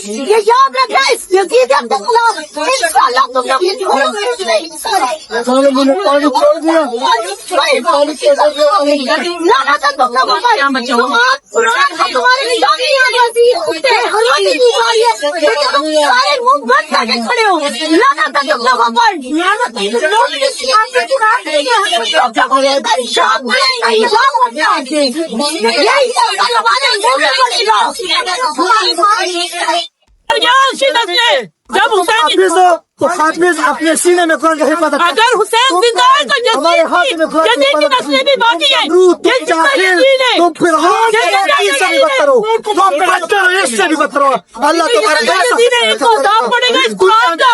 یہ یاد رکھے اس یزیدیت کے خلاف انشاءاللہ تم لوگ یہ جب حسین تو خاتمے اپنے سینے میں قرآن کا حفاظت اگر حسین زندہ ہے تو یزید کی نسلیں بھی باقی ہیں. تم پھر اس سے بھی بدتر ہو, تم بدتر ہو, اس سے بھی بدتر ہو. اللہ تمہارا ان کو عذاب پڑے گا اس قرآن کا.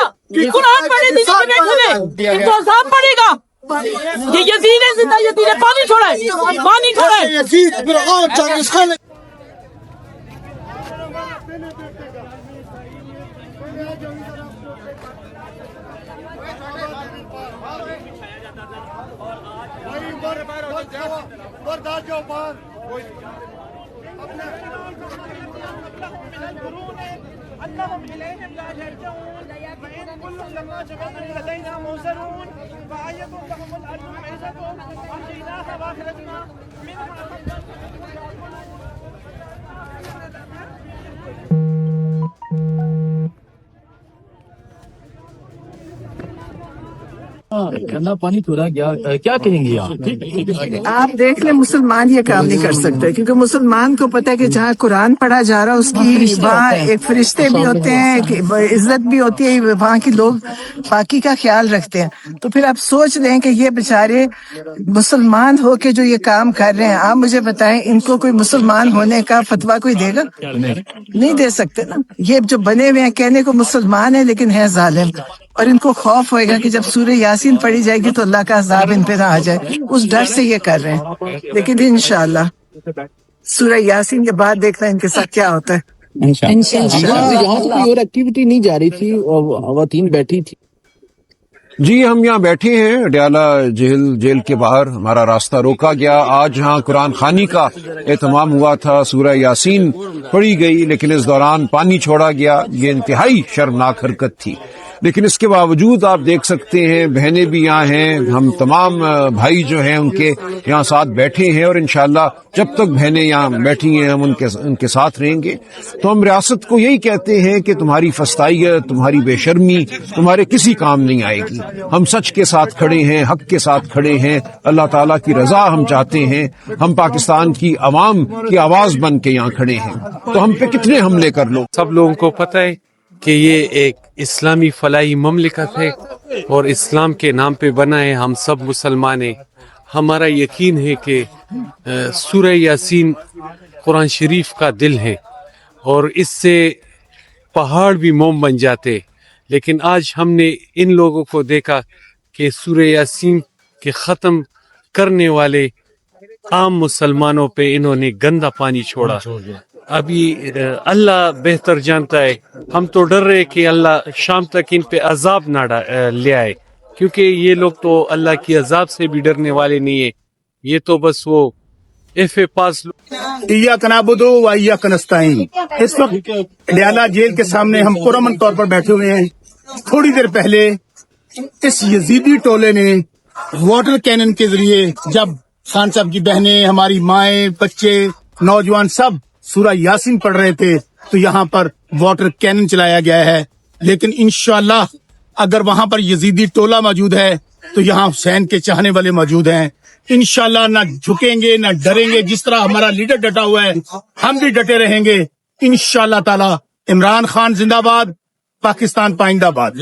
قرآن پڑھے بیٹھے ہوئے ان کو عذاب پڑے گا. یہ یزید ہے زندہ, یزید ہے. پانی چھوڑا ہے, پانی چھوڑا ہے. یزید فرعون چنگیز خان أنهم إليهم لا يرجعون فإن كل لما جميع لدينا موزنون فأية لهم الأرض عزتهم أحييناها وأخرجنا منها گندا پانی تھوڑا کیا کہیں گے آپ دیکھ لیں, مسلمان یہ کام نہیں کر سکتے کیونکہ مسلمان کو پتہ ہے کہ جہاں قرآن پڑھا جا رہا ہے اس کی وہاں ایک فرشتے بھی ہوتے ہیں, عزت بھی ہوتی ہے, وہاں کے لوگ باقی کا خیال رکھتے ہیں. تو پھر آپ سوچ لیں کہ یہ بیچارے مسلمان ہو کے جو یہ کام کر رہے ہیں, آپ مجھے بتائیں ان کو کوئی مسلمان ہونے کا فتویٰ کوئی دے گا؟ نہیں دے سکتے نا. یہ جو بنے ہوئے ہیں کہنے کو مسلمان ہیں لیکن ہے ظالم, اور ان کو خوف ہوئے گا کہ جب سورہ یاسین پڑھی جائے گی تو اللہ کا عذاب ان پہ نہ آ جائے, اس ڈر سے یہ کر رہے ہیں. لیکن انشاءاللہ سورہ یاسین کے بعد دیکھنا ان کے ساتھ کیا ہوتا ہے. یہاں سے کوئی اور ایکٹیویٹی نہیں جا رہی تھی اور خواتین بیٹھی تھی. جی ہم یہاں بیٹھے ہیں اڈیالہ جیل کے باہر, ہمارا راستہ روکا گیا. آج یہاں قرآن خوانی کا اہتمام ہوا تھا, سورہ یاسین پڑھی گئی, لیکن اس دوران پانی چھوڑا گیا. یہ انتہائی شرمناک حرکت تھی, لیکن اس کے باوجود آپ دیکھ سکتے ہیں بہنیں بھی یہاں ہیں, ہم تمام بھائی جو ہیں ان کے یہاں ساتھ بیٹھے ہیں, اور انشاءاللہ جب تک بہنیں یہاں بیٹھی ہیں ہم ان کے ساتھ رہیں گے. تو ہم ریاست کو یہی کہتے ہیں کہ تمہاری فسطائیت, تمہاری بے شرمی تمہارے کسی کام نہیں آئے گی. ہم سچ کے ساتھ کھڑے ہیں, حق کے ساتھ کھڑے ہیں, اللہ تعالیٰ کی رضا ہم چاہتے ہیں. ہم پاکستان کی عوام کی آواز بن کے یہاں کھڑے ہیں, تو ہم پہ کتنے حملے کر لو. سب لوگوں کو پتہ ہے کہ یہ ایک اسلامی فلاحی مملکت ہے اور اسلام کے نام پہ بنا ہے. ہم سب مسلمان ہیں. ہمارا یقین ہے کہ سورہ یاسین قرآن شریف کا دل ہے اور اس سے پہاڑ بھی موم بن جاتے. لیکن آج ہم نے ان لوگوں کو دیکھا کہ سورہ یاسین کے ختم کرنے والے عام مسلمانوں پہ انہوں نے گندا پانی چھوڑا. ابھی اللہ بہتر جانتا ہے. ہم تو ڈر رہے کہ اللہ شام تک ان پہ عذاب نہ لے آئے, کیونکہ یہ لوگ تو اللہ کی عذاب سے بھی ڈرنے والے نہیں ہیں. یہ تو بس وہ پاس ایاک نعبد و ایاک نستعین. اس وقت اڈیالہ جیل کے سامنے ہم پرامن طور پر بیٹھے ہوئے ہیں. تھوڑی دیر پہلے اس یزیدی ٹولے نے واٹر کینن کے ذریعے, جب خان صاحب کی بہنیں, ہماری مائیں, بچے, نوجوان سب سورہ یاسین پڑھ رہے تھے, تو یہاں پر واٹر کینن چلایا گیا ہے. لیکن انشاءاللہ اگر وہاں پر یزیدی ٹولہ موجود ہے تو یہاں حسین کے چاہنے والے موجود ہیں. انشاءاللہ نہ جھکیں گے نہ ڈریں گے. جس طرح ہمارا لیڈر ڈٹا ہوا ہے ہم بھی ڈٹے رہیں گے انشاءاللہ تعالی. عمران خان زندہ باد, پاکستان پائندہ باد.